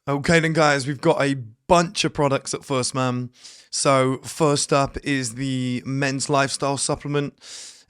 Okay then guys, we've got a bunch of products at First Man. So first up is the men's lifestyle supplement.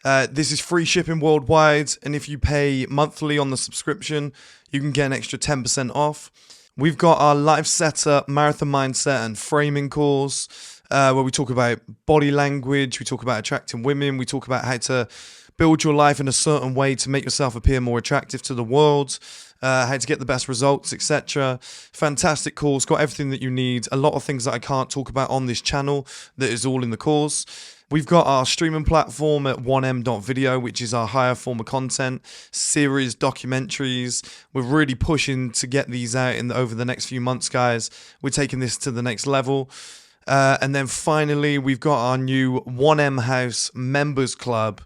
This is free shipping worldwide, and if you pay monthly on the subscription, you can get an extra 10% off. We've got our life setter, marathon mindset and framing course, where we talk about body language, we talk about attracting women, we talk about how to build your life in a certain way to make yourself appear more attractive to the world, how to get the best results, etc. Fantastic course, got everything that you need. A lot of things that I can't talk about on this channel that is all in the course. We've got our streaming platform at 1m.video, which is our higher form of content, series, documentaries. We're really pushing to get these out over the next few months, guys. We're taking this to the next level. And then finally, we've got our new 1M House Members Club,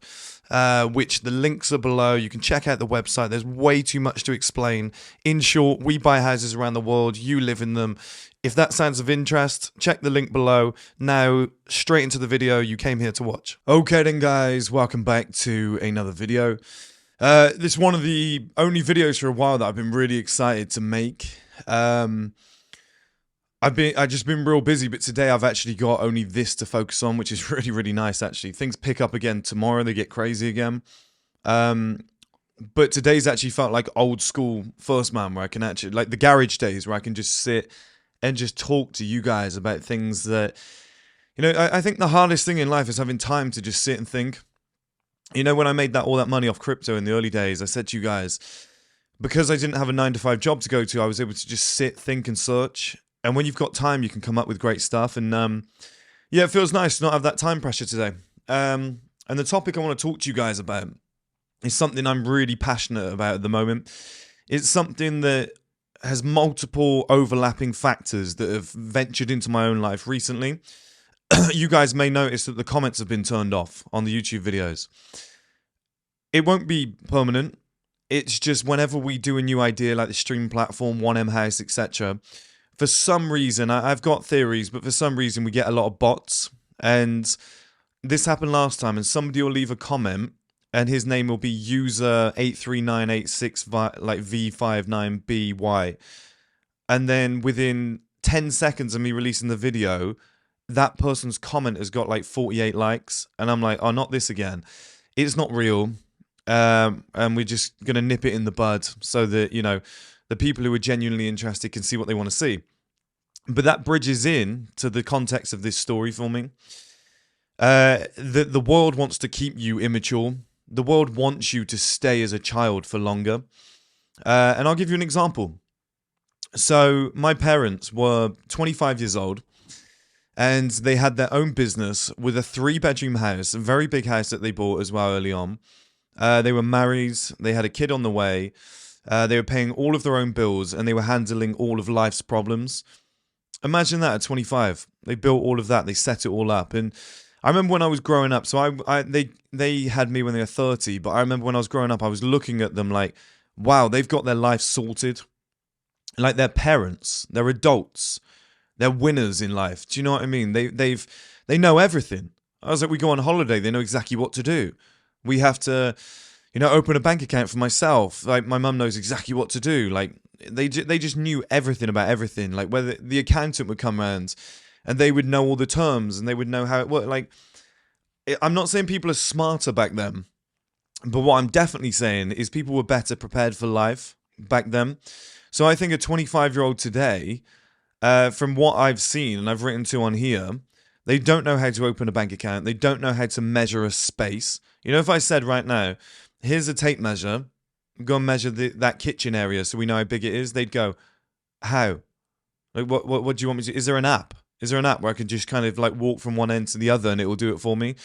which the links are below. You can check out the website. There's way too much to explain. In short, we buy houses around the world. You live in them. If that sounds of interest, check the link below. Now, straight into the video you came here to watch. Okay then guys, welcome back to another video. This is one of the only videos for a while that I've been really excited to make. I've just been real busy, but today I've actually got only this to focus on, which is really, really nice actually. Things pick up again tomorrow, they get crazy again. But today's actually felt like old school First Man, where I can actually, like the garage days, where I can just sit and just talk to you guys about things that, I think the hardest thing in life is having time to just sit and think. When I made all that money off crypto in the early days, I said to you guys, because I didn't have a 9-to-5 job to go to, I was able to just sit, think and search. And when you've got time, you can come up with great stuff. And yeah, it feels nice to not have that time pressure today. And the topic I want to talk to you guys about is something I'm really passionate about at the moment. It's something that has multiple overlapping factors that have ventured into my own life recently. You guys may notice that the comments have been turned off on the YouTube videos. It won't be permanent. It's just whenever we do a new idea like the stream platform, 1M House, etc., for some reason, I've got theories, but for some reason we get a lot of bots. And this happened last time, and somebody will leave a comment and his name will be user 83986 like V59BY. And then within 10 seconds of me releasing the video, that person's comment has got like 48 likes. And I'm like, oh, not this again. It's not real. And we're just going to nip it in the bud so that, the people who are genuinely interested can see what they want to see. But that bridges in to the context of this story for me. The world wants to keep you immature. The world wants you to stay as a child for longer. And I'll give you an example. So my parents were 25 years old and they had their own business with a 3-bedroom house, a very big house that they bought as well early on. They were married. They had a kid on the way. They were paying all of their own bills and they were handling all of life's problems. Imagine that at 25. They built all of that. They set it all up. And I remember when I was growing up, so they had me when they were 30, but I remember when I was growing up, I was looking at them like, wow, they've got their life sorted. Like they're parents, they're adults, they're winners in life. Do you know what I mean? They know everything. I was like, we go on holiday, they know exactly what to do. We have to, open a bank account for myself. Like my mum knows exactly what to do. Like they just knew everything about everything. Like whether the accountant would come around and they would know all the terms and they would know how it worked. Like I'm not saying people are smarter back then, but what I'm definitely saying is people were better prepared for life back then. So I think a 25-year-old today, from what I've seen and I've written to on here, they don't know how to open a bank account. They don't know how to measure a space. If I said right now, here's a tape measure, go and measure that kitchen area so we know how big it is, they'd go, how? Like, what do you want me to do? Is there an app? Is there an app where I can just kind of like walk from one end to the other and it will do it for me?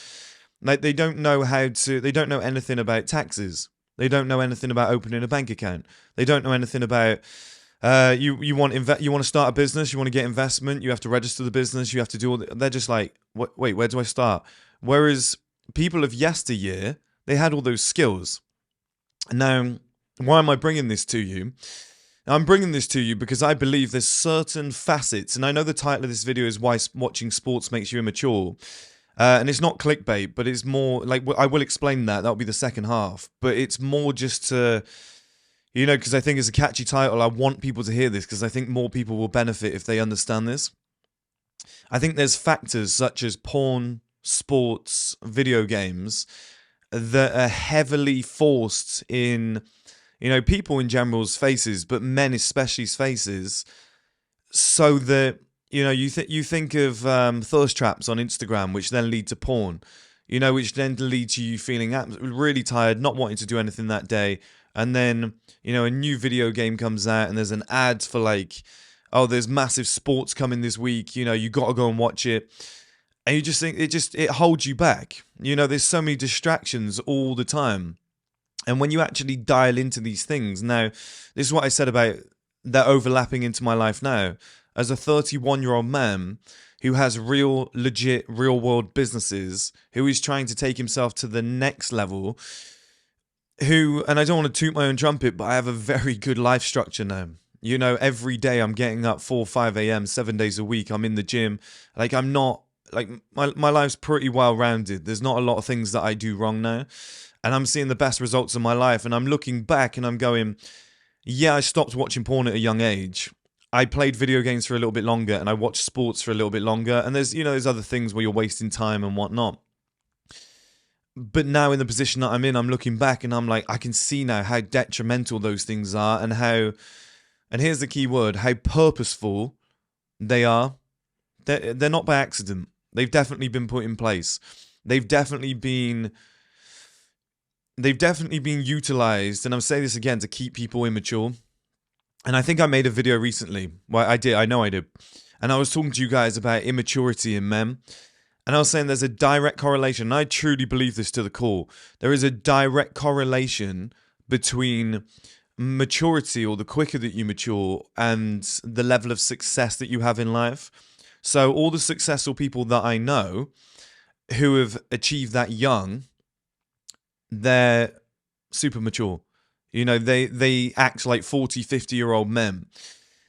Like they don't know they don't know anything about taxes. They don't know anything about opening a bank account. They don't know anything about, you want to start a business, you want to get investment, you have to register the business, you have to do all they're just like, wait, where do I start? Whereas people of yesteryear, they had all those skills. Now, why am I bringing this to you? I'm bringing this to you because I believe there's certain facets, and I know the title of this video is Why Watching Sports Makes You Immature, and it's not clickbait, but it's more, like, I will explain that, that'll be the second half, but it's more just to, You know, because I think it's a catchy title. I want people to hear this because I think more people will benefit if they understand this. I think there's factors such as porn, sports, video games that are heavily forced in, people in general's faces, but men especially's faces, so that, you think of thirst traps on Instagram, which then lead to porn, which then lead to you feeling really tired, not wanting to do anything that day. And then, a new video game comes out and there's an ad for like, oh, there's massive sports coming this week, you got to go and watch it. And you just think it holds you back. There's so many distractions all the time. And when you actually dial into these things, now, this is what I said about that overlapping into my life now. As a 31-year-old man who has legit, real-world businesses, who is trying to take himself to the next level, and I don't want to toot my own trumpet, but I have a very good life structure now. Every day I'm getting up 4, 5 a.m., 7 days a week. I'm in the gym. Like, I'm not, like, my life's pretty well-rounded. There's not a lot of things that I do wrong now. And I'm seeing the best results of my life. And I'm looking back and I'm going, yeah, I stopped watching porn at a young age. I played video games for a little bit longer and I watched sports for a little bit longer. And there's other things where you're wasting time and whatnot. But now in the position that I'm in, I'm looking back and I'm like, I can see now how detrimental those things are and how, and here's the key word, how purposeful they are. They're not by accident. They've definitely been put in place. They've definitely been utilized, and I'm saying this again, to keep people immature. And I think I made a video recently. Well, I know I did. And I was talking to you guys about immaturity in men. And I was saying there's a direct correlation, and I truly believe this to the core. There is a direct correlation between maturity, or the quicker that you mature, and the level of success that you have in life. So all the successful people that I know who have achieved that young, they're super mature. They act like 40, 50-year-old men.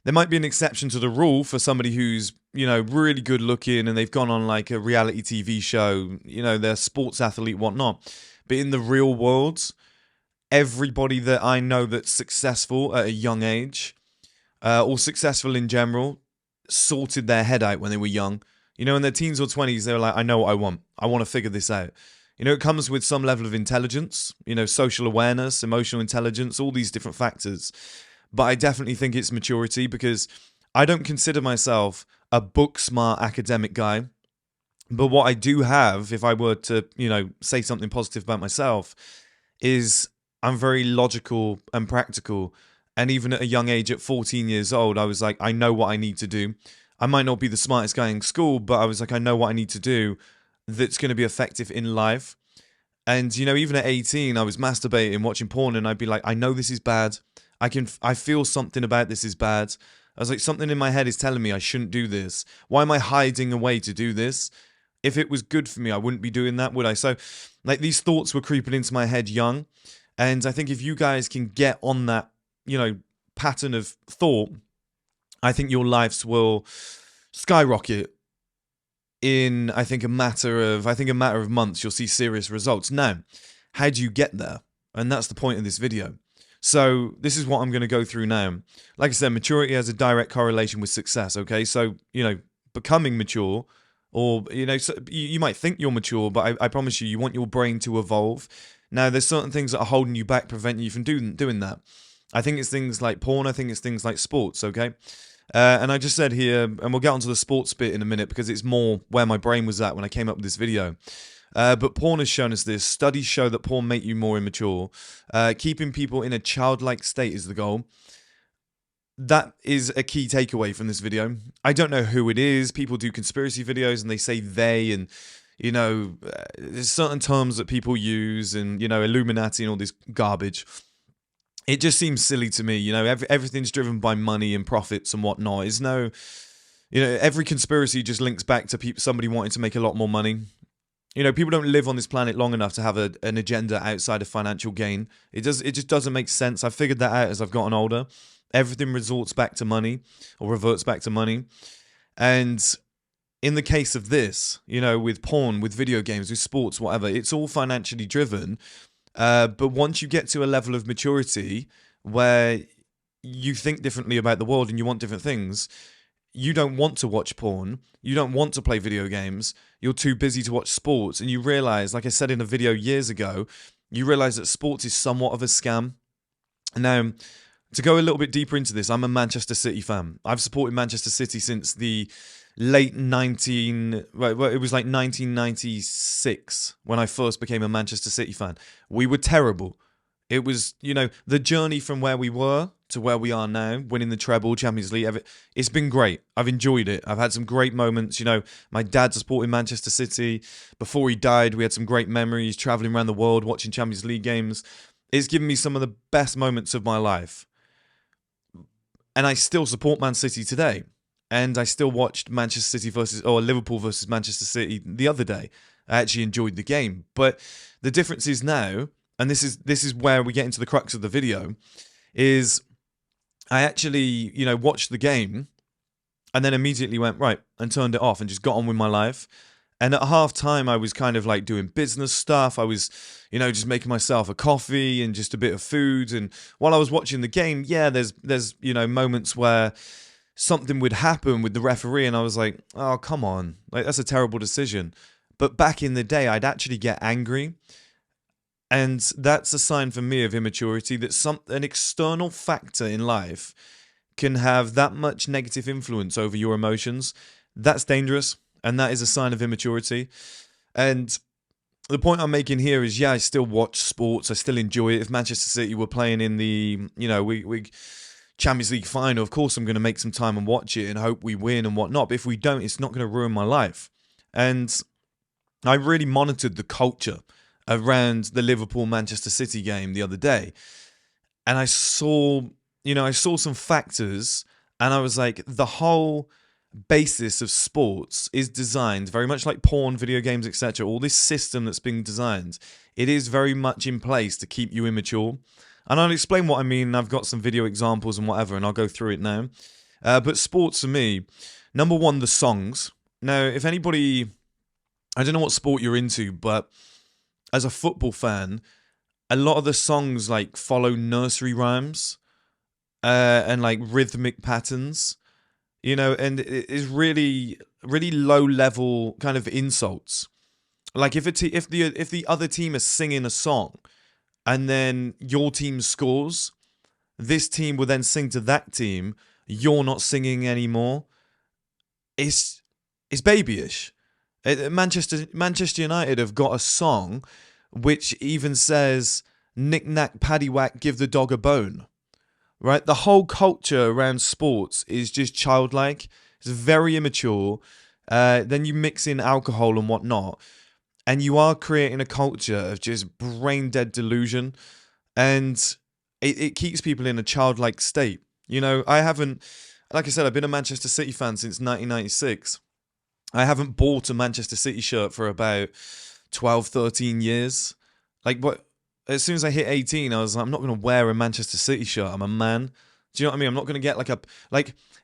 There might be an exception to the rule for somebody who's, really good looking and they've gone on like a reality TV show, they're a sports athlete, whatnot. But in the real world, everybody that I know that's successful at a young age, or successful in general, sorted their head out when they were young. In their teens or 20s, they were like, I know what I want. I want to figure this out. It comes with some level of intelligence, social awareness, emotional intelligence, all these different factors. But I definitely think it's maturity, because I don't consider myself a book smart academic guy. But what I do have, if I were to, say something positive about myself, is I'm very logical and practical. And even at a young age, at 14 years old, I was like, I know what I need to do. I might not be the smartest guy in school, but I was like, I know what I need to do that's going to be effective in life. And, even at 18, I was masturbating, watching porn, and I'd be like, I know this is bad. I feel something about this is bad. I was like, something in my head is telling me I shouldn't do this. Why am I hiding away to do this? If it was good for me, I wouldn't be doing that, would I? So, like, these thoughts were creeping into my head young. And I think if you guys can get on that, pattern of thought, I think your lives will skyrocket. In, I think, a matter of months, you'll see serious results. Now, how do you get there? And that's the point of this video. So this is what I'm going to go through now. Like I said, maturity has a direct correlation with success, okay? So, becoming mature, or, so you might think you're mature, but I promise you want your brain to evolve. Now, there's certain things that are holding you back, preventing you from doing that. I think it's things like porn. I think it's things like sports, okay? And I just said here, and we'll get onto the sports bit in a minute because it's more where my brain was at when I came up with this video. But porn has shown us this. Studies show that porn make you more immature. Keeping people in a childlike state is the goal. That is a key takeaway from this video. I don't know who it is. People do conspiracy videos and they say they, and, there's certain terms that people use, and, Illuminati and all this garbage. It just seems silly to me. Everything's driven by money and profits and whatnot. There's no, every conspiracy just links back to somebody wanting to make a lot more money. People don't live on this planet long enough to have an agenda outside of financial gain. It just doesn't make sense. I figured that out as I've gotten older. Everything resorts back to money, or reverts back to money. And in the case of this, with porn, with video games, with sports, whatever, it's all financially driven. But once you get to a level of maturity where you think differently about the world and you want different things. You don't want to watch porn. You don't want to play video games. You're too busy to watch sports. And you realize, like I said in a video years ago, you realize that sports is somewhat of a scam. Now, to go a little bit deeper into this, I'm a Manchester City fan. I've supported Manchester City since the late 1996 when I first became a Manchester City fan. We were terrible. It was, the journey from where we were to where we are now, winning the treble, Champions League. It's been great. I've enjoyed it. I've had some great moments. My dad supported Manchester City. Before he died, we had some great memories, traveling around the world, watching Champions League games. It's given me some of the best moments of my life. And I still support Man City today. And I still watched Liverpool versus Manchester City the other day. I actually enjoyed the game. But the difference is now, and this is where we get into the crux of the video, is I actually, watched the game and then immediately went, right, and turned it off and just got on with my life. And at half time, I was kind of like doing business stuff. I was, just making myself a coffee and just a bit of food. And while I was watching the game, there's moments where something would happen with the referee and I was like, oh, come on. Like, that's a terrible decision. But back in the day, I'd actually get angry. And that's a sign for me of immaturity, that an external factor in life can have that much negative influence over your emotions. That's dangerous, and that is a sign of immaturity. And the point I'm making here is, I still watch sports. I still enjoy it. If Manchester City were playing in the, we Champions League final, of course I'm going to make some time and watch it and hope we win and whatnot. But if we don't, it's not going to ruin my life. And I really monitored the culture around the Liverpool-Manchester City game the other day. And I saw some factors, and I was like, the whole basis of sports is designed very much like porn, video games, etc. All this system that's being designed, it is very much in place to keep you immature. And I'll explain what I mean. I've got some video examples and whatever, and I'll go through it now. But sports for me, number one, the songs. Now, if anybody, I don't know what sport you're into, but as a football fan, a lot of the songs like follow nursery rhymes and like rhythmic patterns, and it is really, really low level kind of insults. Like if the other team is singing a song and then your team scores, this team will then sing to that team. You're not singing anymore. It's babyish. Manchester United have got a song which even says, "Knick knack paddywhack, give the dog a bone." Right? The whole culture around sports is just childlike. It's very immature. Then you mix in alcohol and whatnot, and you are creating a culture of just brain dead delusion, and it keeps people in a childlike state. I haven't, like I said, I've been a Manchester City fan since 1996. I haven't bought a Manchester City shirt for about 12, 13 years. As soon as I hit 18, I was like, I'm not going to wear a Manchester City shirt. I'm a man. Do you know what I mean? I'm not going to get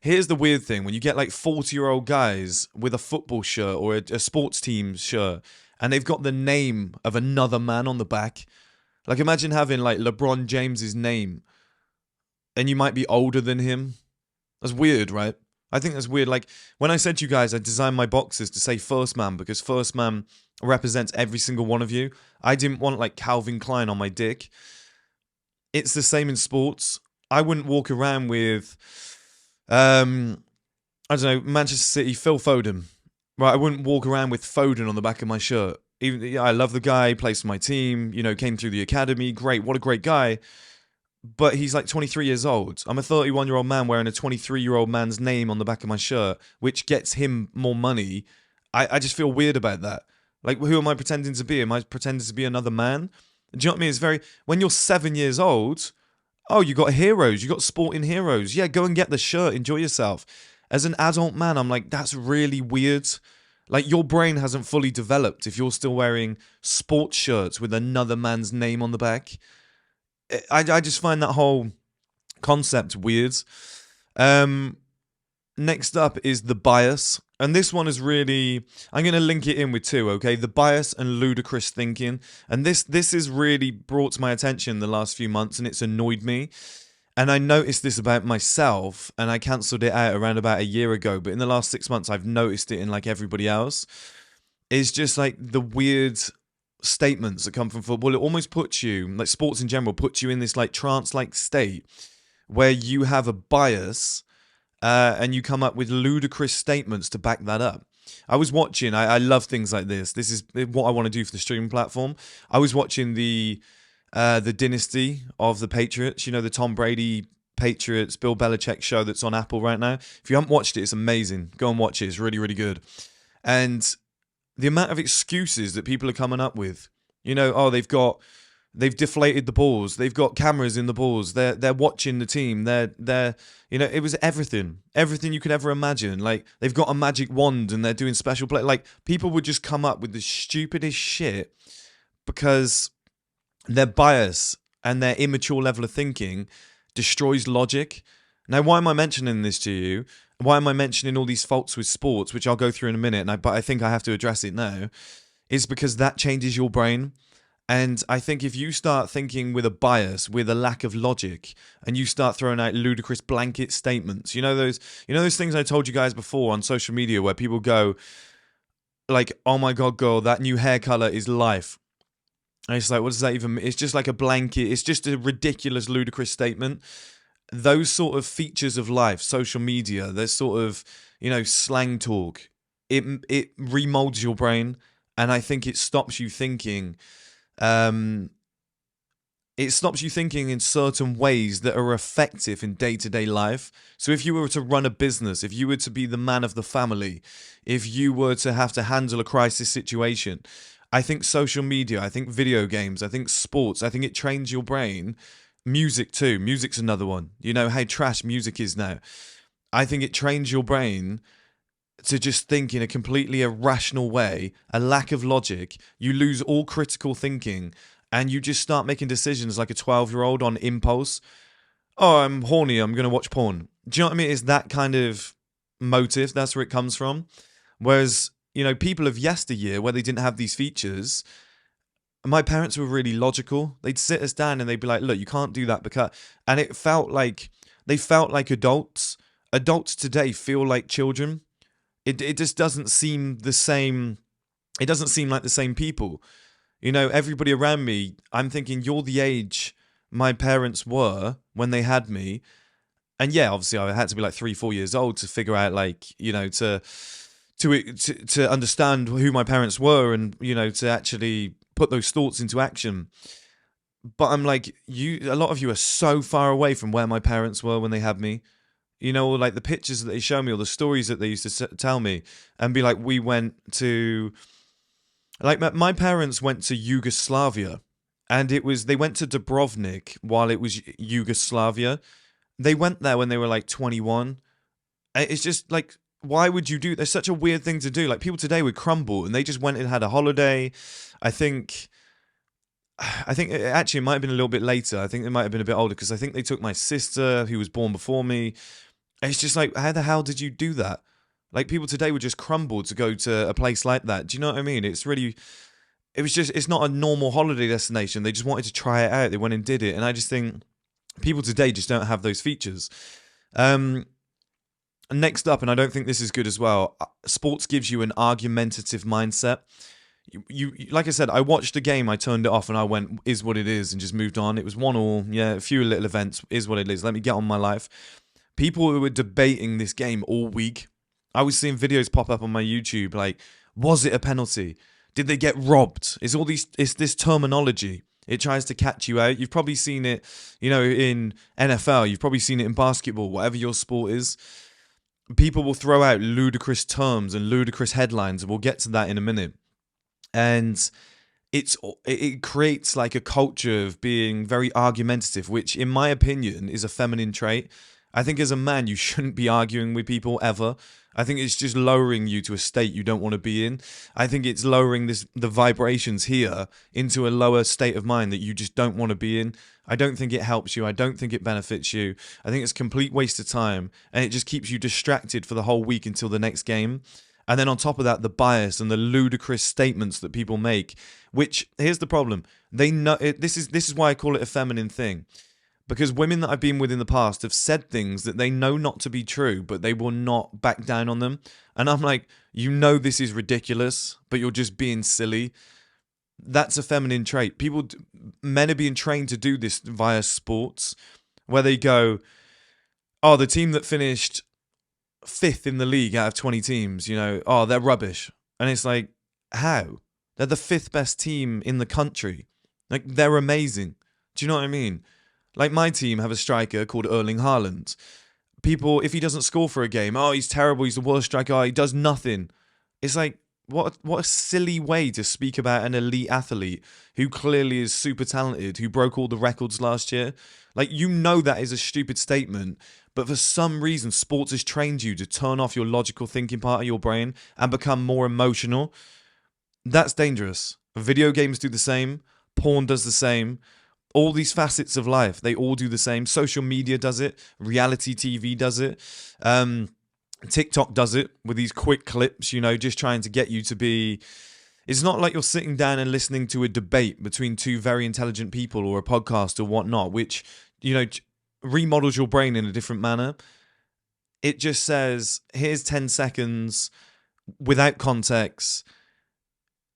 here's the weird thing. When you get 40-year-old guys with a football shirt or a sports team shirt, and they've got the name of another man on the back. Imagine having LeBron James's name, and you might be older than him. That's weird, right? I think that's weird. When I said to you guys, I designed my boxes to say First Man because First Man represents every single one of you. I didn't want Calvin Klein on my dick. It's the same in sports. I wouldn't walk around with, I don't know, Manchester City, Phil Foden. Right, I wouldn't walk around with Foden on the back of my shirt. Even I love the guy, plays for my team, came through the academy. Great, what a great guy. But he's 23 years old. I'm a 31-year-old man wearing a 23-year-old man's name on the back of my shirt, which gets him more money. I just feel weird about that. Who am I pretending to be? Am I pretending to be another man? Do you know what I mean? When you're 7 years old, oh, you got heroes. You got sporting heroes. Yeah, go and get the shirt. Enjoy yourself. As an adult man, I'm like, that's really weird. Your brain hasn't fully developed if you're still wearing sports shirts with another man's name on the back. I just find that whole concept weird. Next up is the bias. And this one is really, I'm going to link it in with two, okay? The bias and ludicrous thinking. And this is really brought to my attention the last few months, and it's annoyed me. And I noticed this about myself, and I cancelled it out around about a year ago. But in the last 6 months, I've noticed it in like everybody else. It's just like the weird statements that come from football. It almost puts you, like sports in general, puts you in this like trance-like state where you have a bias and you come up with ludicrous statements to back that up. I was watching, I love things like this. This is what I want to do for the streaming platform. I was watching the dynasty of the Patriots, you know, the Tom Brady Patriots, Bill Belichick show that's on Apple right now. If you haven't watched it, it's amazing. Go and watch it. It's really, really good. And the amount of excuses that people are coming up with, you know, oh, they've deflated the balls, they've got cameras in the balls, they're watching the team, they're you know, it was everything you could ever imagine. Like they've got a magic wand and they're doing special play. Like people would just come up with the stupidest shit because their bias and their immature level of thinking destroys logic. Now, why am I mentioning this to you? Why am I mentioning all these faults with sports, which I'll go through in a minute, but I think I have to address it now, is because that changes your brain. And I think if you start thinking with a bias, with a lack of logic, and you start throwing out ludicrous blanket statements, you know those things I told you guys before on social media where people go like, "Oh my God, girl, that new hair color is life." And it's like, what does that even mean? It's just like a blanket. It's just a ridiculous, ludicrous statement. Those sort of features of life, social media, there's sort of, you know, slang talk. It remolds your brain, and I think it stops you thinking. It stops you thinking in certain ways that are effective in day-to-day life. So if you were to run a business, if you were to be the man of the family, if you were to have to handle a crisis situation, I think social media, I think video games, I think sports, I think it trains your brain. Music too. Music's another one. You know how trash music is now. I think it trains your brain to just think in a completely irrational way, a lack of logic. You lose all critical thinking and you just start making decisions like a 12-year-old on impulse. Oh, I'm horny, I'm going to watch porn. Do you know what I mean? It's that kind of motive. That's where it comes from. Whereas, you know, people of yesteryear, where they didn't have these features, my parents were really logical. They'd sit us down and they'd be like, look, you can't do that because... And it felt like... They felt like adults. Adults today feel like children. It just doesn't seem the same. It doesn't seem like the same people. You know, everybody around me, I'm thinking, you're the age my parents were when they had me. And yeah, obviously I had to be like 3-4 years old to figure out, like, you know, to understand who my parents were and, you know, to actually put those thoughts into action. But I'm like, a lot of you are so far away from where my parents were when they had me. You know, like the pictures that they show me or the stories that they used to tell me and be like, we went to, like my parents went to Yugoslavia and they went to Dubrovnik while it was Yugoslavia. They went there when they were like 21. It's just like, why would you do? There's such a weird thing to do. Like people today would crumble and they just went and had a holiday. I think it actually might have been a little bit later. I think it might have been a bit older because I think they took my sister who was born before me. It's just like, how the hell did you do that? Like people today would just crumble to go to a place like that. Do you know what I mean? It's not a normal holiday destination. They just wanted to try it out. They went and did it. And I just think people today just don't have those features. Next up, and I don't think this is good as well, sports gives you an argumentative mindset. You like I said, I watched a game, I turned it off and I went, is what it is, and just moved on. It was 1-1, yeah, a few little events, is what it is. Let me get on my life. People who were debating this game all week, I was seeing videos pop up on my YouTube like, was it a penalty? Did they get robbed? It's this terminology. It tries to catch you out. You've probably seen it, you know, in NFL. You've probably seen it in basketball, whatever your sport is. People will throw out ludicrous terms and ludicrous headlines, and we'll get to that in a minute. And it creates like a culture of being very argumentative, which in my opinion is a feminine trait. I think as a man, you shouldn't be arguing with people ever. I think it's just lowering you to a state you don't want to be in. I think it's lowering the vibrations here into a lower state of mind that you just don't want to be in. I don't think it helps you. I don't think it benefits you. I think it's a complete waste of time, and it just keeps you distracted for the whole week until the next game. And then on top of that, the bias and the ludicrous statements that people make, which, here's the problem. They know this is why I call it a feminine thing. because women that I've been with in the past have said things that they know not to be true, but they will not back down on them. And I'm like, you know, this is ridiculous, but you're just being silly. That's a feminine trait. Men are being trained to do this via sports, where they go, oh, the team that finished fifth in the league out of 20 teams, oh, they're rubbish. And it's like, how? They're the fifth best team in the country. Like, they're amazing. Do you know what I mean? Like, my team have a striker called Erling Haaland. People, if he doesn't score for a game, oh, he's terrible, he's the worst striker, oh, he does nothing. It's like, what a silly way to speak about an elite athlete who clearly is super talented, who broke all the records last year. Like, that is a stupid statement, but for some reason, sports has trained you to turn off your logical thinking part of your brain and become more emotional. That's dangerous. Video games do the same. Porn does the same. All these facets of life, they all do the same. Social media does it. Reality TV does it. TikTok does it with these quick clips, just trying to get you to be... It's not like you're sitting down and listening to a debate between two very intelligent people or a podcast or whatnot, which, remodels your brain in a different manner. It just says, here's 10 seconds without context.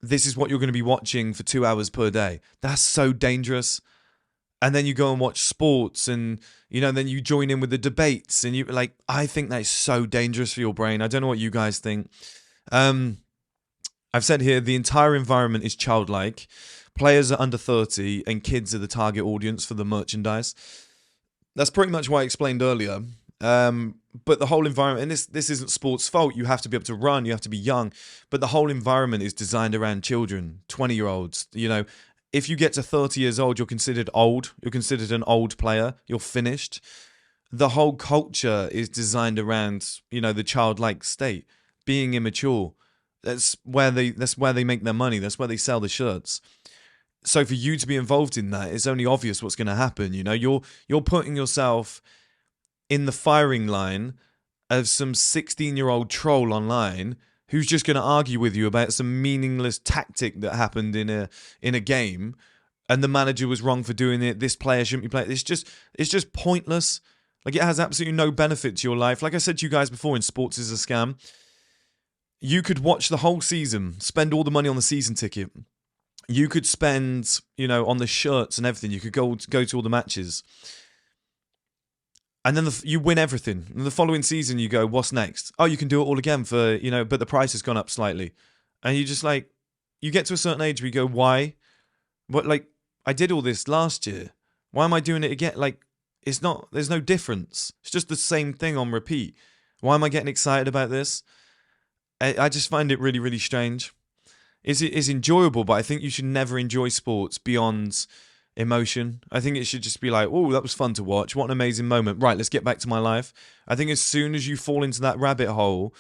This is what you're going to be watching for 2 hours per day. That's so dangerous. And then you go and watch sports and, then you join in with the debates and I think that is so dangerous for your brain. I don't know what you guys think. I've said here, the entire environment is childlike. Players are under 30 and kids are the target audience for the merchandise. That's pretty much what I explained earlier. But the whole environment, and this isn't sports' fault. You have to be able to run, you have to be young. But the whole environment is designed around children, 20-year-olds, If you get to 30 years old, you're considered old. You're considered an old player. You're finished. The whole culture is designed around, the childlike state, being immature. That's where they make their money. That's where they sell the shirts. So for you to be involved in that, it's only obvious what's going to happen. You're putting yourself in the firing line of some 16-year-old troll online who's just going to argue with you about some meaningless tactic that happened in a game, and the manager was wrong for doing it. This player shouldn't be playing. It's just pointless. Like, it has absolutely no benefit to your life. Like I said to you guys before, in sports is a scam. You could watch the whole season, spend all the money on the season ticket. You could spend, on the shirts and everything. You could go to all the matches. And then you win everything. And the following season, you go, what's next? Oh, you can do it all again for, but the price has gone up slightly. And you just you get to a certain age where you go, why? I did all this last year. Why am I doing it again? There's no difference. It's just the same thing on repeat. Why am I getting excited about this? I just find it really, really strange. It's enjoyable, but I think you should never enjoy sports beyond emotion. I think it should just be oh, that was fun to watch. What an amazing moment. Right, let's get back to my life. I think as soon as you fall into that rabbit hole,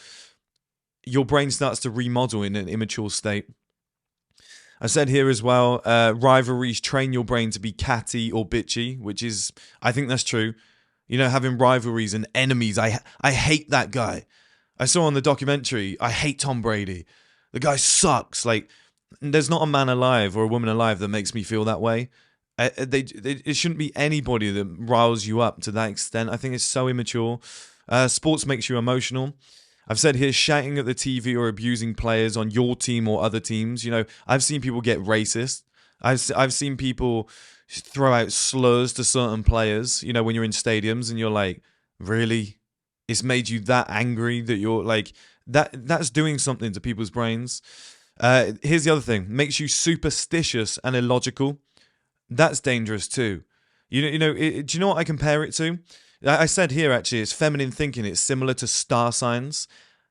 your brain starts to remodel in an immature state. I said here as well, rivalries train your brain to be catty or bitchy, which is, I think that's true. Having rivalries and enemies. I hate that guy. I saw on the documentary, I hate Tom Brady. The guy sucks. There's not a man alive or a woman alive that makes me feel that way. It shouldn't be anybody that riles you up to that extent. I think it's so immature. Sports makes you emotional. I've said here, shouting at the TV or abusing players on your team or other teams. I've seen people get racist. I've seen people throw out slurs to certain players, when you're in stadiums and you're like, really? It's made you that angry that you're that's doing something to people's brains. Here's the other thing. Makes you superstitious and illogical. That's dangerous too. Do you know what I compare it to? I said here, actually, it's feminine thinking. It's similar to star signs.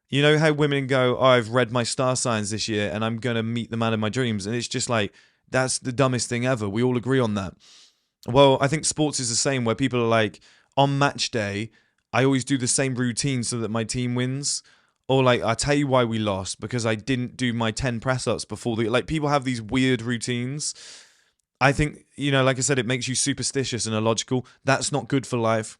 You know how women go, oh, I've read my star signs this year and I'm going to meet the man of my dreams. And it's just that's the dumbest thing ever. We all agree on that. Well, I think sports is the same, where people are on match day, I always do the same routine so that my team wins. Or I tell you why we lost, because I didn't do my 10 press-ups before people have these weird routines. I think, like I said, it makes you superstitious and illogical. That's not good for life.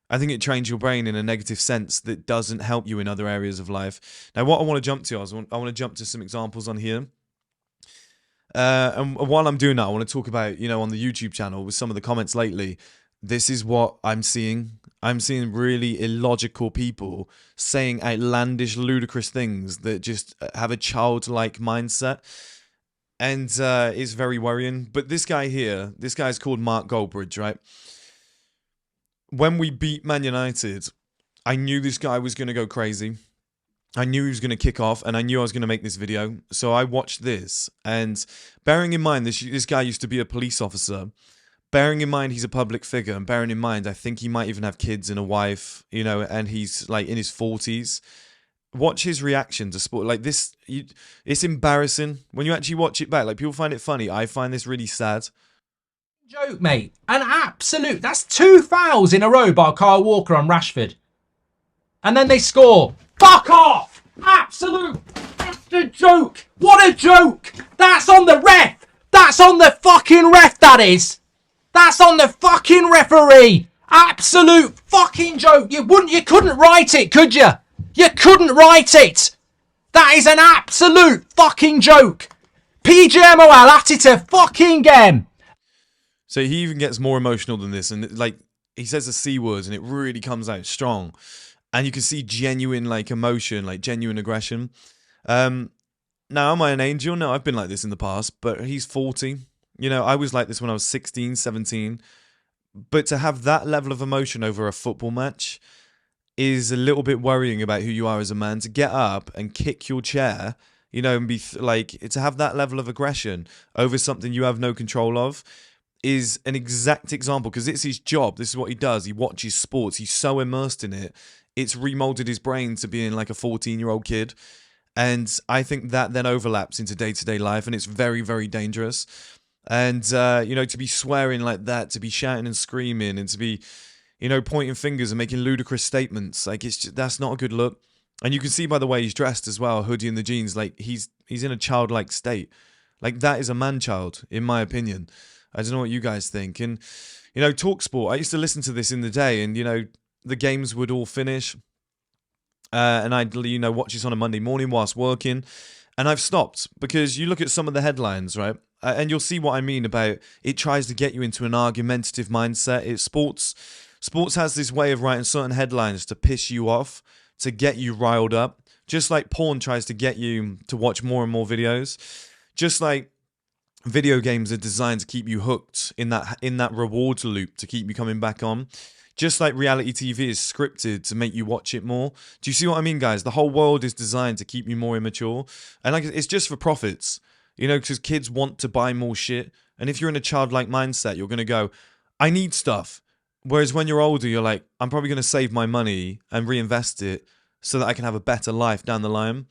I think it trains your brain in a negative sense that doesn't help you in other areas of life. Now, what I want to jump to, I want to jump to some examples on here. And while I'm doing that, I want to talk about, on the YouTube channel with some of the comments lately. This is what I'm seeing. I'm seeing really illogical people saying outlandish, ludicrous things that just have a childlike mindset. And it's very worrying. But this guy here, this guy's called Mark Goldbridge, right? When we beat Man United, I knew this guy was going to go crazy. I knew he was going to kick off, and I knew I was going to make this video. So I watched this, and bearing in mind this guy used to be a police officer, bearing in mind he's a public figure, and bearing in mind I think he might even have kids and a wife, you know, and he's like in his 40s. Watch his reaction to sport like this. It's embarrassing when you actually watch it back. Like, people find it funny. I find this really sad. Joke, mate. An absolute. That's 2 fouls in a row by Kyle Walker on Rashford. And then they score. Fuck off! Absolute. That's a joke. What a joke! That's on the ref. That's on the fucking ref, that is. That's on the fucking referee. Absolute fucking joke. You couldn't write it, could you? You couldn't write it. That is an absolute fucking joke. PGMOL at it a fucking game. So he even gets more emotional than this, and like he says the C words, and it really comes out strong, and you can see genuine like emotion, like genuine aggression. Now, am I an angel? No, I've been like this in the past, but he's 40. You know, I was like this when I was 16, 17. But to have that level of emotion over a football match is a little bit worrying about who you are as a man. To get up and kick your chair, you know, and be like, to have that level of aggression over something you have no control of is an exact example, because it's his job. This is what he does. He watches sports. He's so immersed in it. It's remolded his brain to being like a 14-year-old kid. And I think that then overlaps into day-to-day life, and it's very, very dangerous. And, you know, to be swearing like that, to be shouting and screaming, and to be, you know, pointing fingers and making ludicrous statements, like, it's just, that's not a good look. And you can see by the way he's dressed as well, hoodie and the jeans, like he's in a childlike state. Like, that is a man-child, in my opinion. I don't know what you guys think. And, you know, TalkSport, I used to listen to this in the day, and, you know, the games would all finish. And I'd, you know, watch this on a Monday morning whilst working. And I've stopped, because you look at some of the headlines, right? And you'll see what I mean about it tries to get you into an argumentative mindset. It's sports has this way of writing certain headlines to piss you off, to get you riled up. Just like porn tries to get you to watch more and more videos. Just like video games are designed to keep you hooked in that rewards loop, to keep you coming back on. Just like reality TV is scripted to make you watch it more. Do you see what I mean, guys? The whole world is designed to keep you more immature. And like, it's just for profits. You know, because kids want to buy more shit. And if you're in a childlike mindset, you're going to go, I need stuff. Whereas when you're older, you're like, I'm probably going to save my money and reinvest it so that I can have a better life down the line.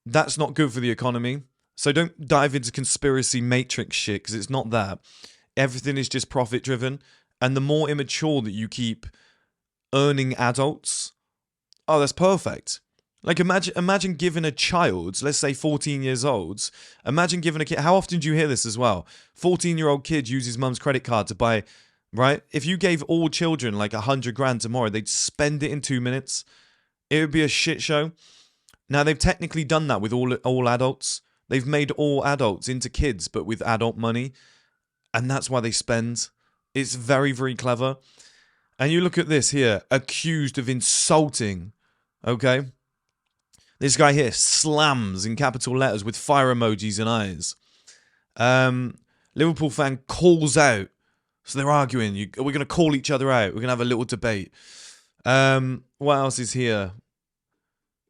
That's not good for the economy. So don't dive into conspiracy matrix shit, because it's not that. Everything is just profit driven. And the more immature that you keep earning adults, oh, that's perfect. Like, imagine giving a child, let's say 14 years old, imagine giving a kid, how often do you hear this as well? 14-year-old kid uses mum's credit card to buy, right? If you gave all children like 100 grand tomorrow, they'd spend it in 2 minutes. It would be a shit show. Now, they've technically done that with all adults. They've made all adults into kids, but with adult money. And that's why they spend. It's very, very clever. And you look at this here, accused of insulting, okay? This guy here slams in capital letters with fire emojis and eyes. Liverpool fan calls out. So they're arguing. We're going to call each other out. We're going to have a little debate. What else is here?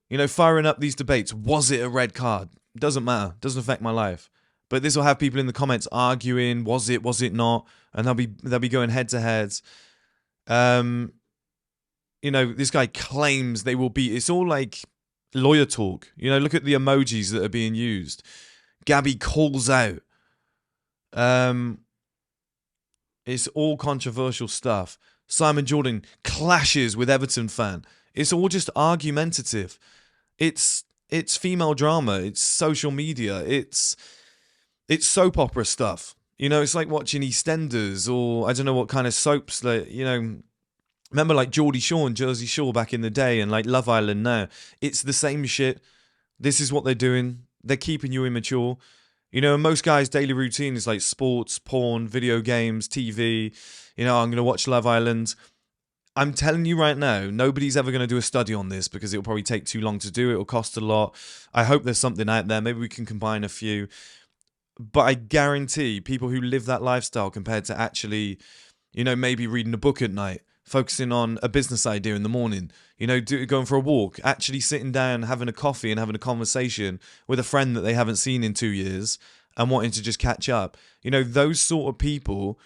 You know, firing up these debates. Was it a red card? Doesn't matter. Doesn't affect my life. But this will have people in the comments arguing. Was it not? And they'll be going head to head. You know, this guy claims they will beat. It's all like lawyer talk. You know, look at the emojis that are being used. Gabby calls out. It's all controversial stuff. Simon Jordan clashes with Everton fan. It's all just argumentative. It's female drama. It's social media. It's soap opera stuff. You know, it's like watching EastEnders, or I don't know what kind of soaps that, you know, remember like Geordie Shore and Jersey Shore back in the day, and like Love Island now. It's the same shit. This is what they're doing. They're keeping you immature. You know, most guys' daily routine is like sports, porn, video games, TV. You know, I'm going to watch Love Island. I'm telling you right now, nobody's ever going to do a study on this because it'll probably take too long to do. It'll cost a lot. I hope there's something out there. Maybe we can combine a few. But I guarantee people who live that lifestyle compared to actually, you know, maybe reading a book at night, focusing on a business idea in the morning, you know, going for a walk, actually sitting down, having a coffee and having a conversation with a friend that they haven't seen in 2 years and wanting to just catch up. You know, those sort of people,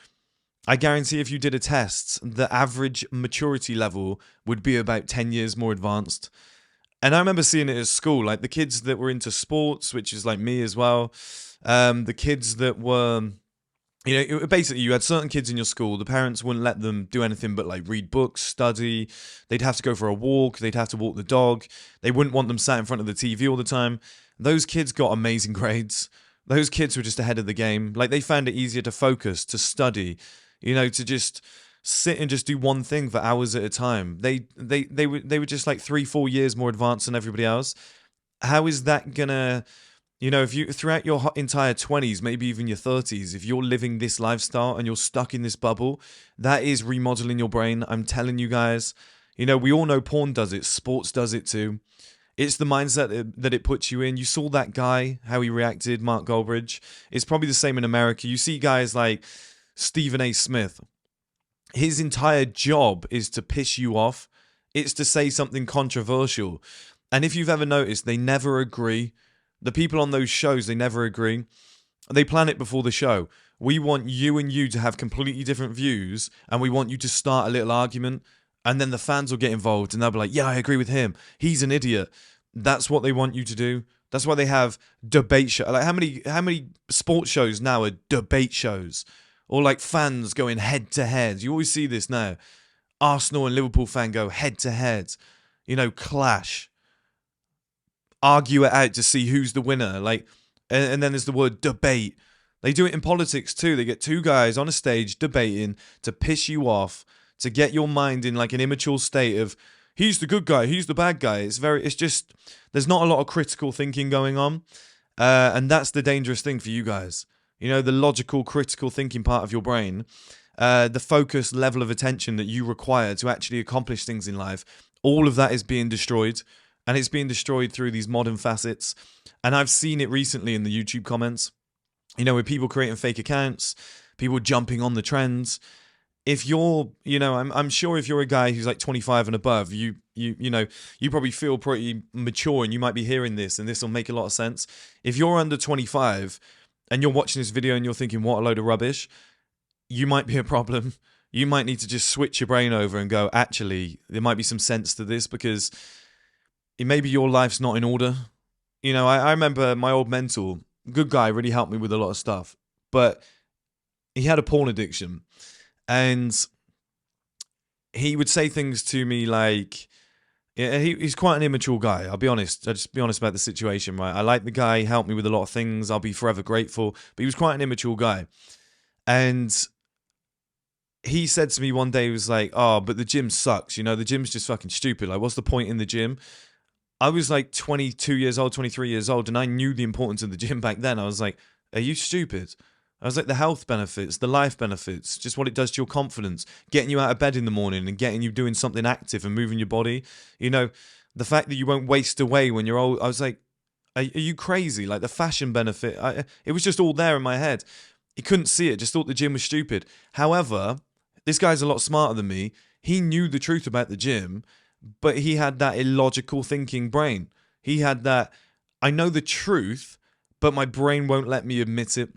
I guarantee if you did a test, the average maturity level would be about 10 years more advanced. And I remember seeing it at school, like the kids that were into sports, which is like me as well. The kids that were, you know, basically you had certain kids in your school, the parents wouldn't let them do anything but like read books, study. They'd have to go for a walk. They'd have to walk the dog. They wouldn't want them sat in front of the TV all the time. Those kids got amazing grades. Those kids were just ahead of the game. Like they found it easier to focus, to study, you know, to just sit and just do one thing for hours at a time. They were just like 3-4 years more advanced than everybody else. How is that gonna, you know, if you throughout your entire 20s, maybe even your 30s, if you're living this lifestyle and you're stuck in this bubble, that is remodeling your brain. I'm telling you guys, you know, we all know porn does it, sports does it too. It's the mindset that it puts you in. You saw that guy, how he reacted, Mark Goldbridge. It's probably the same in America. You see guys like Stephen A. Smith. His entire job is to piss you off. It's to say something controversial. And if you've ever noticed, they never agree. The people on those shows, they never agree. They plan it before the show. We want you and you to have completely different views, and we want you to start a little argument, and then the fans will get involved, and they'll be like, yeah, I agree with him. He's an idiot. That's what they want you to do. That's why they have debate shows. Like how many sports shows now are debate shows? Or like fans going head to head. You always see this now. Arsenal and Liverpool fan go head to head. You know, clash. Argue it out to see who's the winner. Like, and then there's the word debate. They do it in politics too. They get two guys on a stage debating to piss you off, to get your mind in like an immature state of he's the good guy, he's the bad guy. It's just, there's not a lot of critical thinking going on. And that's the dangerous thing for you guys. You know, the logical, critical thinking part of your brain, the focus level of attention that you require to actually accomplish things in life, all of that is being destroyed. And it's being destroyed through these modern facets. And I've seen it recently in the YouTube comments, you know, with people creating fake accounts, people jumping on the trends. If you're, you know, I'm sure if you're a guy who's like 25 and above, you know, you probably feel pretty mature and you might be hearing this and this will make a lot of sense. If you're under 25 and you're watching this video and you're thinking, what a load of rubbish, you might be a problem. You might need to just switch your brain over and go, actually, there might be some sense to this because maybe your life's not in order. You know, I remember my old mentor, good guy, really helped me with a lot of stuff, but he had a porn addiction and he would say things to me like, yeah, he's quite an immature guy. I'll be honest. I'll just be honest about the situation, right? I like the guy. He helped me with a lot of things. I'll be forever grateful. But he was quite an immature guy. And he said to me one day, he was like, oh, but the gym sucks. You know, the gym's just fucking stupid. Like, what's the point in the gym? I was like 22 years old, 23 years old, and I knew the importance of the gym back then. I was like, are you stupid? I was like, the health benefits, the life benefits, just what it does to your confidence, getting you out of bed in the morning and getting you doing something active and moving your body. You know, the fact that you won't waste away when you're old. I was like, are you crazy? Like the fashion benefit, it was just all there in my head. He couldn't see it, just thought the gym was stupid. However, this guy's a lot smarter than me. He knew the truth about the gym, but he had that illogical thinking brain. He had that, I know the truth, but my brain won't let me admit it.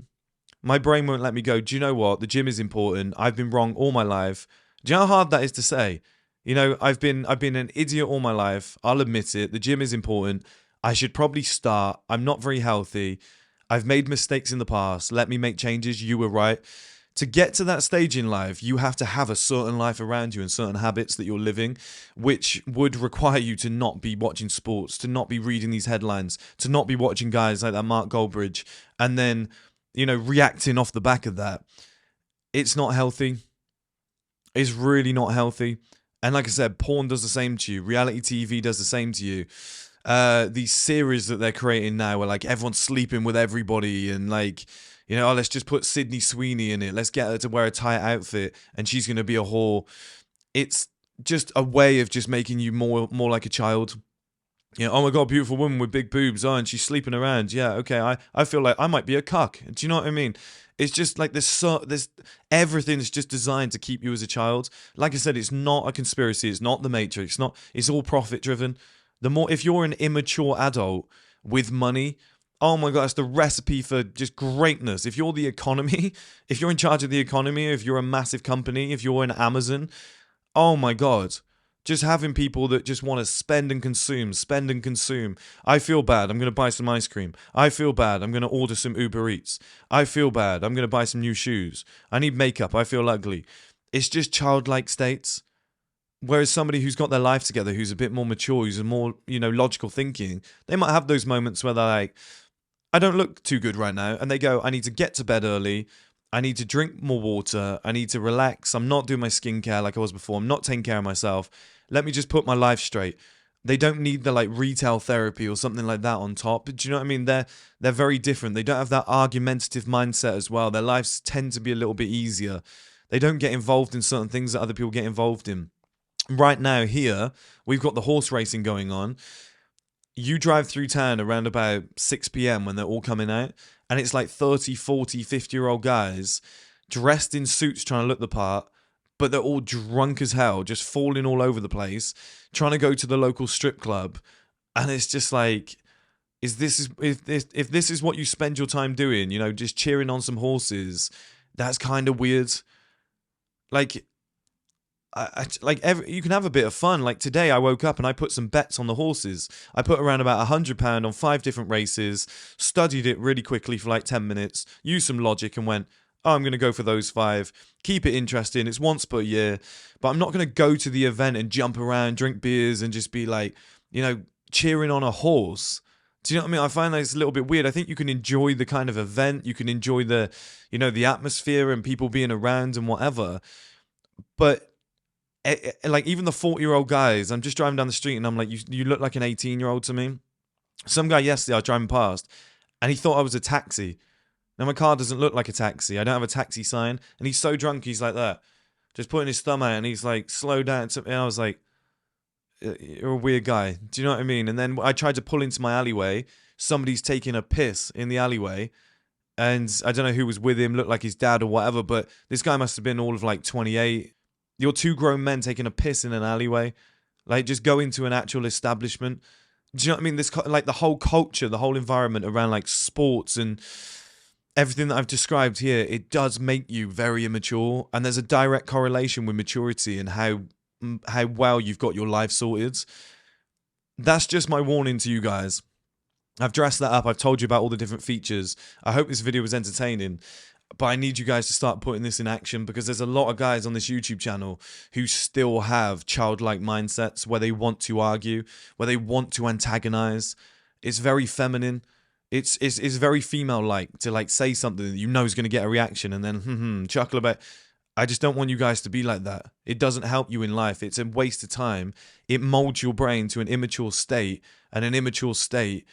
My brain won't let me go, do you know what? The gym is important. I've been wrong all my life. Do you know how hard that is to say? You know, I've been an idiot all my life. I'll admit it. The gym is important. I should probably start. I'm not very healthy. I've made mistakes in the past. Let me make changes. You were right. To get to that stage in life, you have to have a certain life around you and certain habits that you're living, which would require you to not be watching sports, to not be reading these headlines, to not be watching guys like that Mark Goldbridge, and then, you know, reacting off the back of that. It's not healthy. It's really not healthy. And like I said, porn does the same to you. Reality TV does the same to you. these series that they're creating now where like everyone's sleeping with everybody and like, you know, oh, let's just put Sydney Sweeney in it. Let's get her to wear a tight outfit and she's going to be a whore. It's just a way of just making you more like a child. You know, oh my God, beautiful woman with big boobs. Oh, and she's sleeping around. Yeah, okay. I feel like I might be a cuck. Do you know what I mean? It's just like there's everything's just designed to keep you as a child. Like I said, it's not a conspiracy. It's not the Matrix. It's all profit driven. The more, if you're an immature adult with money, oh my God, it's the recipe for just greatness. If you're the economy, if you're in charge of the economy, if you're a massive company, if you're in Amazon, oh my God. Just having people that just want to spend and consume, spend and consume. I feel bad. I'm going to buy some ice cream. I feel bad. I'm going to order some Uber Eats. I feel bad. I'm going to buy some new shoes. I need makeup. I feel ugly. It's just childlike states. Whereas somebody who's got their life together, who's a bit more mature, who's a more, you know, logical thinking, they might have those moments where they're like, I don't look too good right now. And they go, I need to get to bed early. I need to drink more water. I need to relax. I'm not doing my skincare like I was before. I'm not taking care of myself. Let me just put my life straight. They don't need the like retail therapy or something like that on top. Do you know what I mean? They're very different. They don't have that argumentative mindset as well. Their lives tend to be a little bit easier. They don't get involved in certain things that other people get involved in. Right now here, we've got the horse racing going on. You drive through town around about 6 p.m. when they're all coming out, and it's like 30, 40, 50-year-old guys dressed in suits trying to look the part, but they're all drunk as hell, just falling all over the place, trying to go to the local strip club. And it's just like, if this is what you spend your time doing, you know, just cheering on some horses, that's kind of weird. Like, you can have a bit of fun. Like today, I woke up and I put some bets on the horses. I put around about £100 on 5 different races, studied it really quickly for like 10 minutes, used some logic and went, oh, I'm going to go for those 5. Keep it interesting. It's once per year, but I'm not going to go to the event and jump around, drink beers and just be like, you know, cheering on a horse. Do you know what I mean? I find that it's a little bit weird. I think you can enjoy the kind of event. You can enjoy the, you know, the atmosphere and people being around and whatever. But like even the 40-year-old guys, I'm just driving down the street and I'm like, you look like an 18-year-old to me. Some guy yesterday I was driving past and he thought I was a taxi. Now my car doesn't look like a taxi. I don't have a taxi sign. And he's so drunk, he's like that, just putting his thumb out and he's like, slow down. And I was like, you're a weird guy. Do you know what I mean? And then I tried to pull into my alleyway. Somebody's taking a piss in the alleyway. And I don't know who was with him, looked like his dad or whatever, but this guy must have been all of like 28. You're 2 grown men taking a piss in an alleyway. Like, just go into an actual establishment. Do you know what I mean? This, like, the whole culture, the whole environment around, like, sports and everything that I've described here, it does make you very immature. And there's a direct correlation with maturity and how well you've got your life sorted. That's just my warning to you guys. I've dressed that up. I've told you about all the different features. I hope this video was entertaining. But I need you guys to start putting this in action because there's a lot of guys on this YouTube channel who still have childlike mindsets where they want to argue, where they want to antagonize. It's very feminine. It's very female-like to like say something that you know is going to get a reaction and then chuckle about. I just don't want you guys to be like that. It doesn't help you in life. It's a waste of time. It molds your brain to an immature state, and an immature state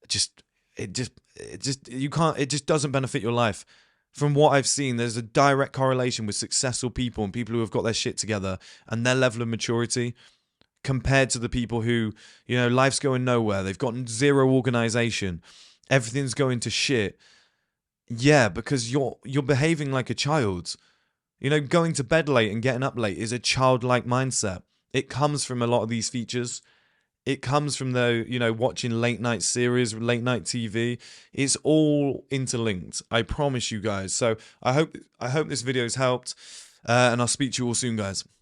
it just doesn't benefit your life. From what I've seen, there's a direct correlation with successful people and people who have got their shit together and their level of maturity compared to the people who, you know, life's going nowhere. They've got 0 organization. Everything's going to shit. Yeah, because you're behaving like a child. You know, going to bed late and getting up late is a childlike mindset. It comes from a lot of these features. It comes from the, you know, watching late night series, late night TV. It's all interlinked. I promise you guys. So I hope this video's helped, and I'll speak to you all soon, guys.